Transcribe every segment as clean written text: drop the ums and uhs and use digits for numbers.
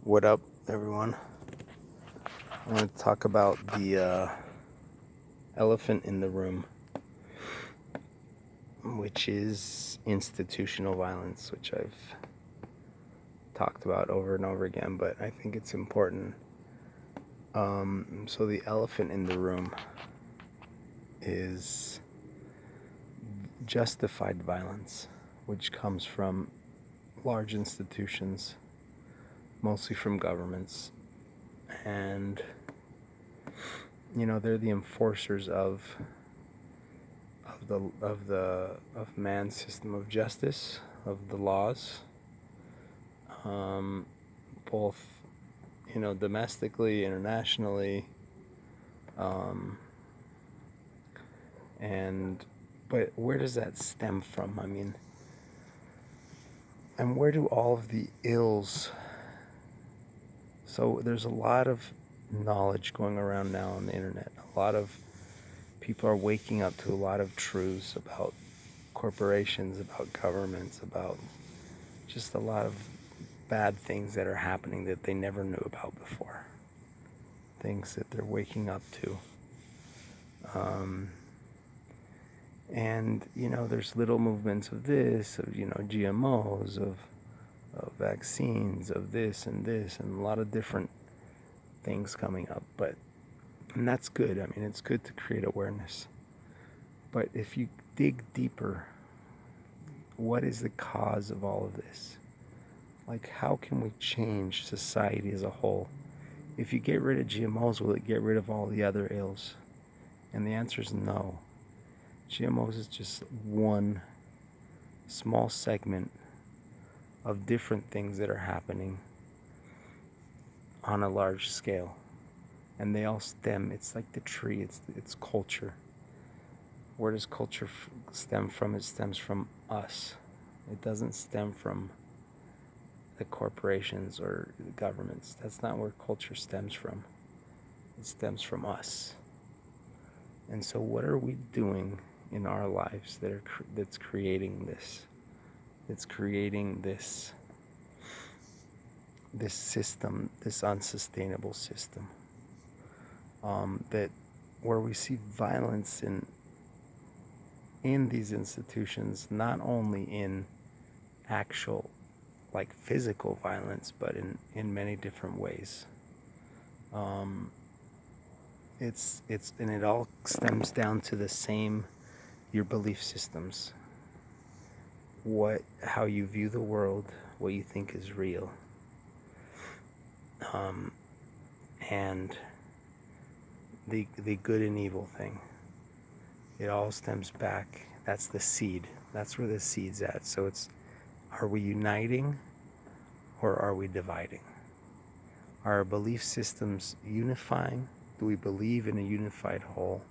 What up, everyone? I want to talk about the elephant in the room, which is institutional violence, which I've talked about over and over again, but I think it's important. So the elephant in the room is justified violence, which comes from large institutions, mostly from governments, and they're the enforcers of man's system of justice, of the laws, both domestically, internationally, but where does that stem from? And where do all of the ills? So there's a lot of knowledge going around now on the internet. A lot of people are waking up to a lot of truths about corporations, about governments, about just a lot of bad things that are happening that they never knew about before. Things that they're waking up to. And there's little movements of this, of GMOs, of vaccines, of this, and a lot of different things coming up. And that's good. It's good to create awareness. But if you dig deeper, what is the cause of all of this? Like, how can we change society as a whole? If you get rid of GMOs, will it get rid of all the other ills? And the answer is no. GMOs is just one small segment of different things that are happening on a large scale. And they all stem, it's like the tree, it's culture. Where does culture stem from? It stems from us. It doesn't stem from the corporations or the governments. That's not where culture stems from. It stems from us. And so what are we doing in our lives that's creating this? It's creating this system, this unsustainable system, that where we see violence in these institutions, not only in actual like physical violence, but in many different ways. And it all stems down to the same, your belief systems, how you view the world, what you think is real, and the good and evil thing. It all stems back. That's the seed. That's where the seed's at. So are we uniting or are we dividing? Are our belief systems unifying? Do we believe in a unified whole?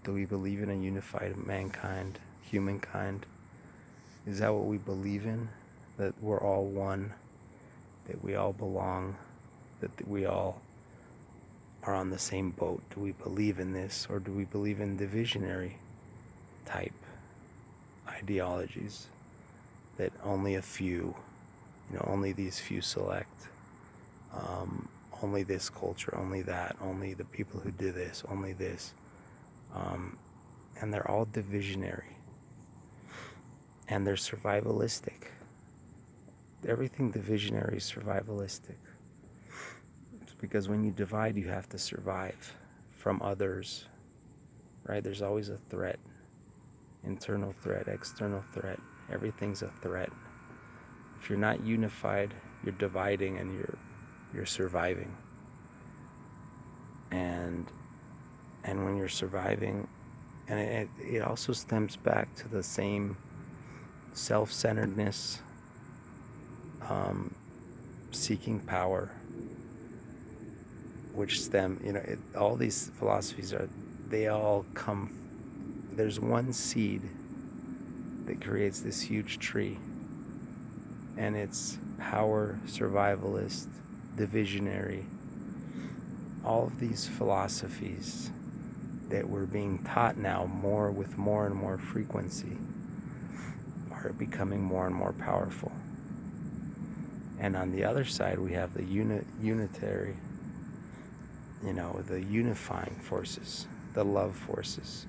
Do we believe in a unified mankind, humankind? Is that what we believe in? That we're all one, that we all belong, that we all are on the same boat? Do we believe in this, or do we believe in divisionary type ideologies that only a few, only these few select, only this culture, only that, only the people who do this, only this, and they're all divisionary, and they're survivalistic. Everything divisionary is survivalistic. It's because when you divide, you have to survive from others, right? There's always a threat, internal threat, external threat. Everything's a threat. If you're not unified, you're dividing, and you're surviving. And when you're surviving, and it also stems back to the same self-centeredness, seeking power, which all these philosophies they all come, there's one seed that creates this huge tree, and it's power, survivalist, divisionary. All of these philosophies that we're being taught now with more and more frequency are becoming more and more powerful. And on the other side, we have the unitary, the unifying forces, the love forces,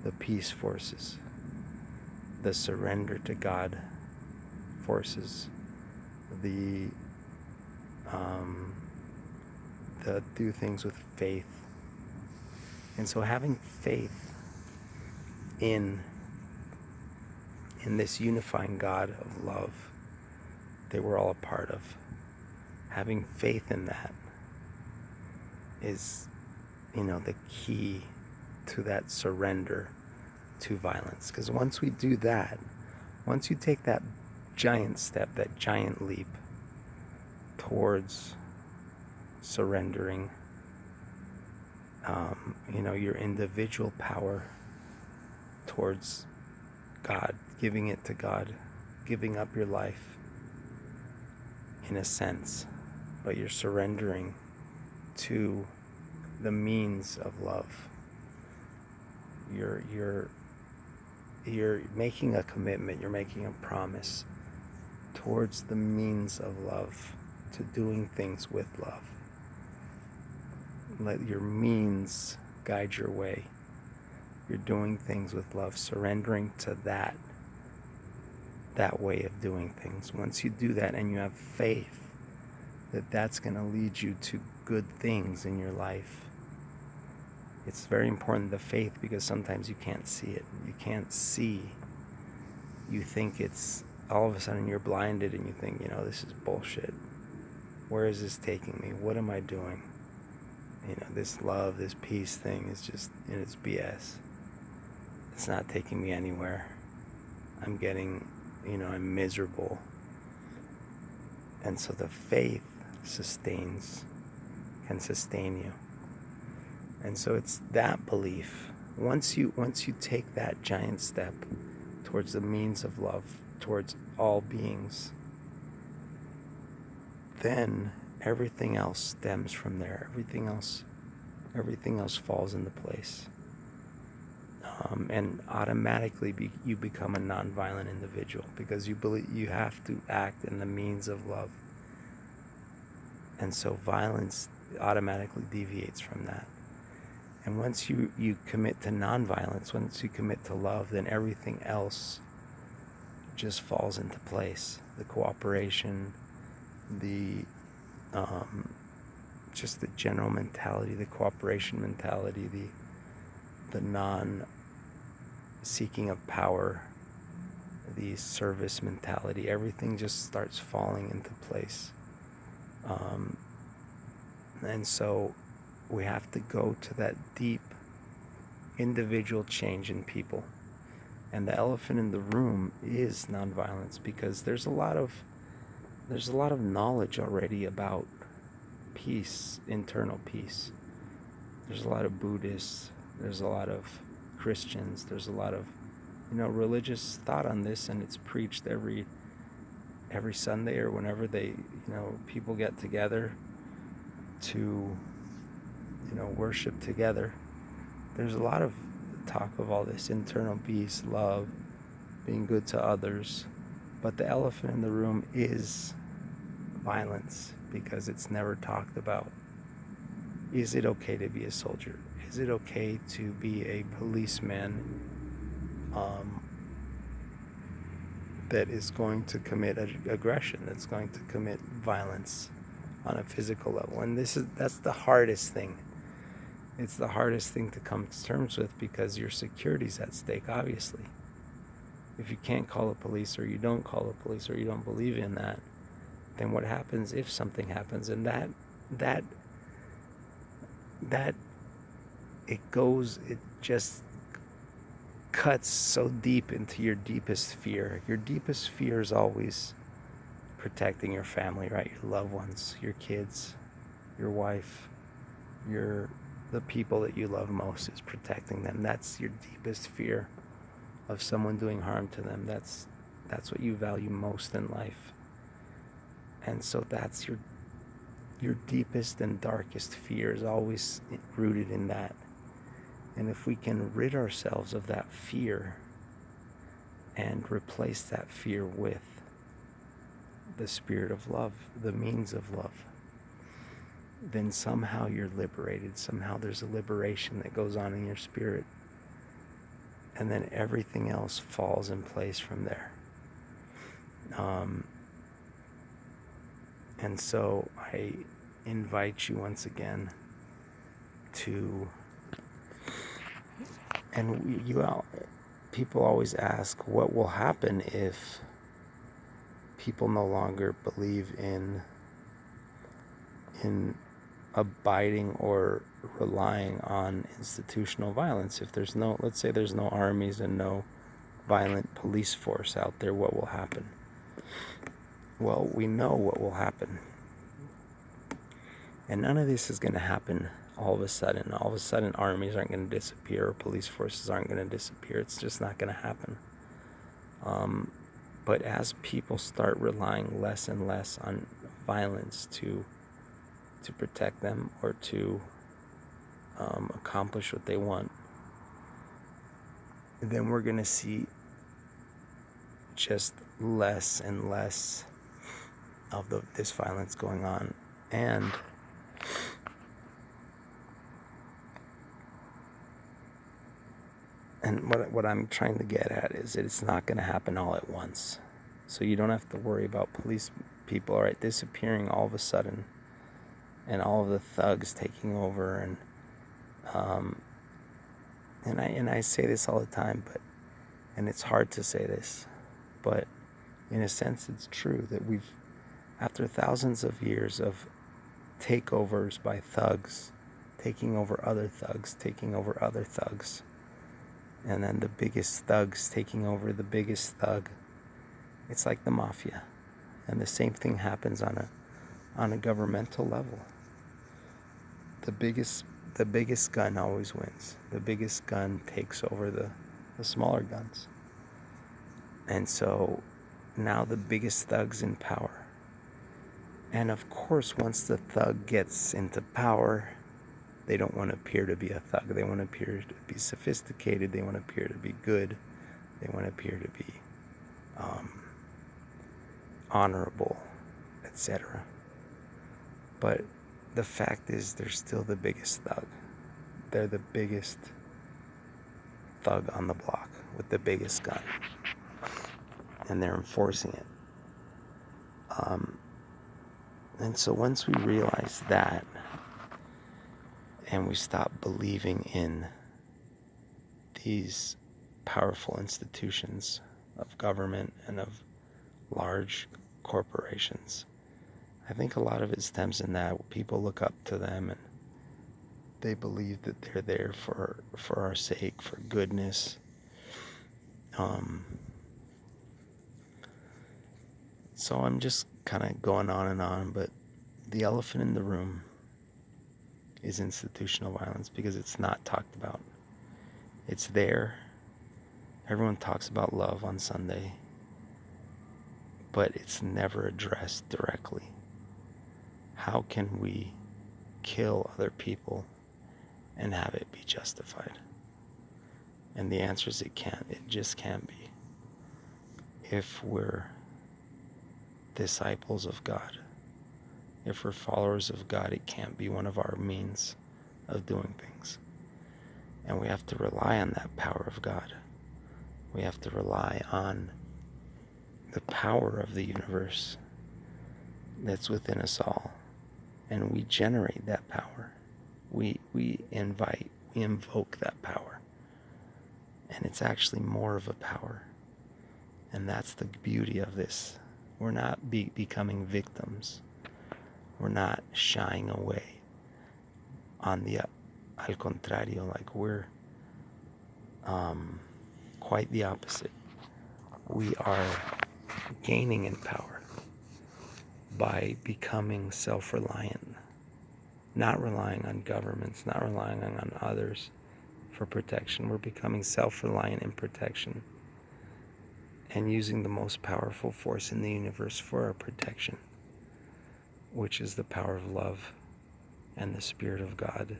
the peace forces, the surrender to God forces, the do things with faith. And so having faith in this unifying God of love that we're all a part of, having faith in that is, the key to that surrender to violence. Because once we do that, once you take that giant step, that giant leap towards surrendering, your individual power towards God, giving it to God, giving up your life in a sense, but you're surrendering to the means of love. You're making a commitment, you're making a promise towards the means of love, to doing things with love. Let your means guide your way. You're doing things with love, surrendering to that way of doing things. Once you do that and you have faith that that's going to lead you to good things in your life. It's very important, the faith, because sometimes you can't see it. You can't see. You think it's, all of a sudden you're blinded and you think, this is bullshit. Where is this taking me? What am I doing? This love, this peace thing is just, it's BS. It's not taking me anywhere. I'm getting, I'm miserable. And so the faith can sustain you. And so it's that belief. Once you take that giant step towards the means of love, towards all beings, then everything else stems from there. Everything else falls into place. And automatically you become a nonviolent individual, because you believe you have to act in the means of love. And so violence automatically deviates from that. And once you commit to nonviolence, once you commit to love, then everything else just falls into place. The cooperation, just the general mentality, the cooperation mentality, the non-seeking of power, the service mentality, everything just starts falling into place. And so we have to go to that deep individual change in people. And the elephant in the room is nonviolence, because there's a lot of knowledge already about peace, internal peace. There's a lot of Buddhists, there's a lot of Christians, there's a lot of religious thought on this, and it's preached every Sunday, or whenever they people get together to worship together. There's a lot of talk of all this internal peace, love, being good to others, but the elephant in the room is violence, because it's never talked about. Is it okay to be a soldier? Is it okay to be a policeman that is going to commit aggression, that's going to commit violence on a physical level? And that's the hardest thing. It's the hardest thing to come to terms with, because your security's at stake, obviously. If you can't call the police, or you don't call the police, or you don't believe in that, then what happens if something happens? And that it just cuts so deep into your deepest fear. Your deepest fear is always protecting your family, right? Your loved ones, your kids, your wife, the people that you love most, is protecting them. That's your deepest fear of someone doing harm to them. That's what you value most in life. And so that's your deepest and darkest fear is always rooted in that. And if we can rid ourselves of that fear and replace that fear with the spirit of love, the means of love, then somehow you're liberated. Somehow there's a liberation that goes on in your spirit. And then everything else falls in place from there. And so I invite you once again to, and people always ask, what will happen if people no longer believe in abiding or relying on institutional violence? If there's no, let's say there's no armies and no violent police force out there, what will happen? Well, we know what will happen. And none of this is going to happen all of a sudden. All of a sudden, armies aren't going to disappear or police forces aren't going to disappear. It's just not going to happen. But as people start relying less and less on violence to protect them or to accomplish what they want, then we're going to see just less and less of this violence going on. And what I'm trying to get at is that it's not going to happen all at once. So you don't have to worry about police people, all right, disappearing all of a sudden, and all of the thugs taking over. And I say this all the time, and it's hard to say this, but in a sense it's true that after thousands of years of takeovers by thugs, taking over other thugs, taking over other thugs, and then the biggest thugs taking over the biggest thug, it's like the mafia. And the same thing happens on a governmental level. The biggest gun always wins. The biggest gun takes over the smaller guns. And so now the biggest thug's in power. And of course, once the thug gets into power, they don't want to appear to be a thug. They want to appear to be sophisticated. They want to appear to be good. They want to appear to be honorable, etc. But the fact is, they're still the biggest thug. They're the biggest thug on the block with the biggest gun. And they're enforcing it. And so once we realize that, and we stop believing in these powerful institutions of government and of large corporations, I think a lot of it stems in that people look up to them and they believe that they're there for our sake, for goodness. So I'm just kind of going on and on, but the elephant in the room is institutional violence because it's not talked about. It's there. Everyone talks about love on Sunday, but it's never addressed directly. How can we kill other people and have it be justified? And the answer is it can't. It just can't be. If we're disciples of God, if we're followers of God, it can't be one of our means of doing things. And we have to rely on that power of God. We have to rely on the power of the universe that's within us all. And we generate that power. We invoke that power. And it's actually more of a power. And that's the beauty of this. We're not becoming victims. We're not shying away. On the al contrario, like we're quite the opposite. We are gaining in power by becoming self-reliant, not relying on governments, not relying on others for protection. We're becoming self-reliant in protection and using the most powerful force in the universe for our protection, which is the power of love and the Spirit of God,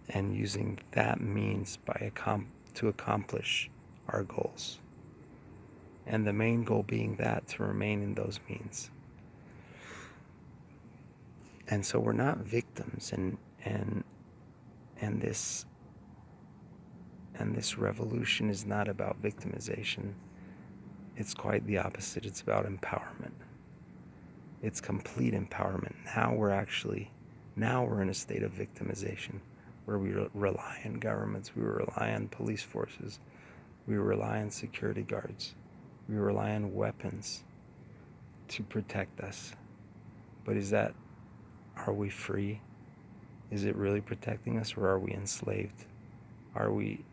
and using that means to accomplish our goals. And the main goal being that to remain in those means. And so we're not victims, and this revolution is not about victimization. It's quite the opposite. It's about empowerment. It's complete empowerment. Now we're in a state of victimization where we rely on governments, we rely on police forces, we rely on security guards, we rely on weapons to protect us. But are we free? Is it really protecting us, or are we enslaved? Are we,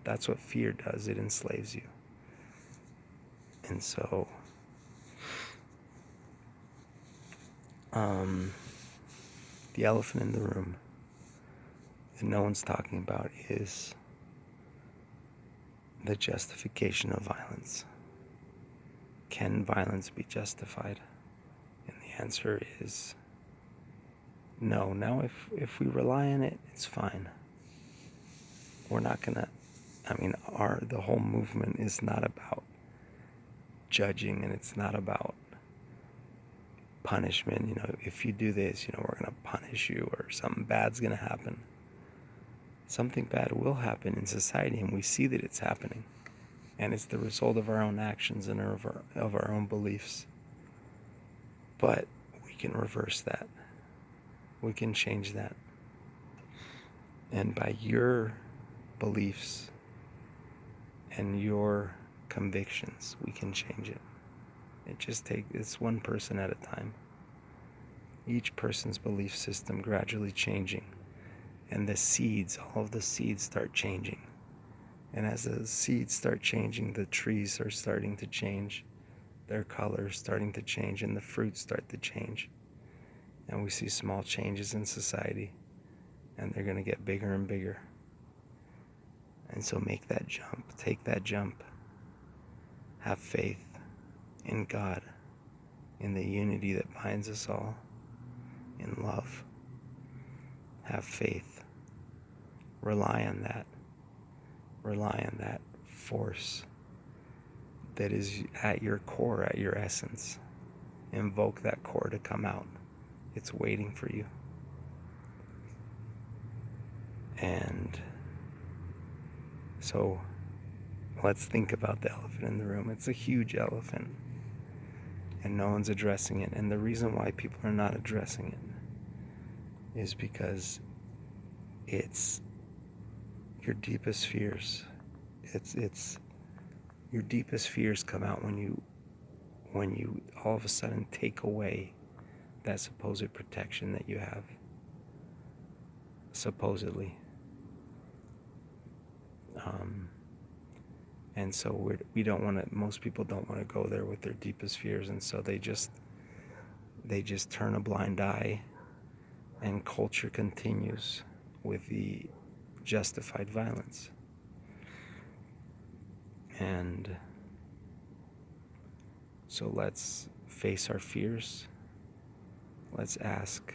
that's what fear does, it enslaves you. And so, the elephant in the room that no one's talking about is the justification of violence. Can violence be justified? And the answer is no. Now, if we rely on it, it's fine. We're not gonna, the whole movement is not about judging, and it's not about punishment. If you do this, we're gonna punish you, or something bad's gonna happen. Something bad will happen in society, and we see that it's happening. And it's the result of our own actions and of our own beliefs. But we can reverse that. We can change that. And by your beliefs and your convictions, we can change it. It's one person at a time. Each person's belief system gradually changing. And all of the seeds start changing. And as the seeds start changing, the trees are starting to change. Their colors starting to change, and the fruits start to change. And we see small changes in society, and they're going to get bigger and bigger. And so make that jump. Take that jump. Have faith in God, in the unity that binds us all, in love. Have faith. Rely on that. Rely on that force that is at your core, at your essence. Invoke that core to come out. It's waiting for you. And so let's think about the elephant in the room. It's a huge elephant, and no one's addressing it. And the reason why people are not addressing it is because it's your deepest fears. It's your deepest fears come out when you all of a sudden take away that supposed protection that you have, supposedly. And so we don't want to. Most people don't want to go there with their deepest fears, and so they just turn a blind eye, and culture continues with the justified violence. And so let's face our fears. Let's ask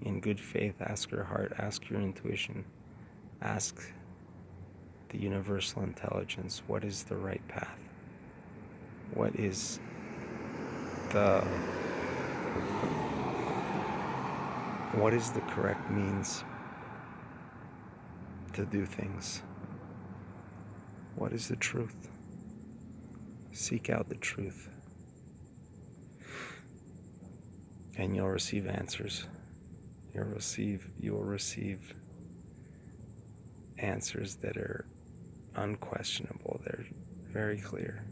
in good faith, ask your heart, ask your intuition, ask the universal intelligence, what is the right path? What is the correct means to do things? What is the truth? Seek out the truth, and you'll receive answers. You'll receive answers that are unquestionable. They're very clear.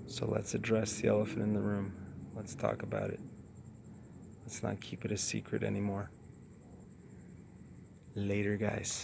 So let's address the elephant in the room. Let's talk about it. Let's not keep it a secret anymore. Later, guys.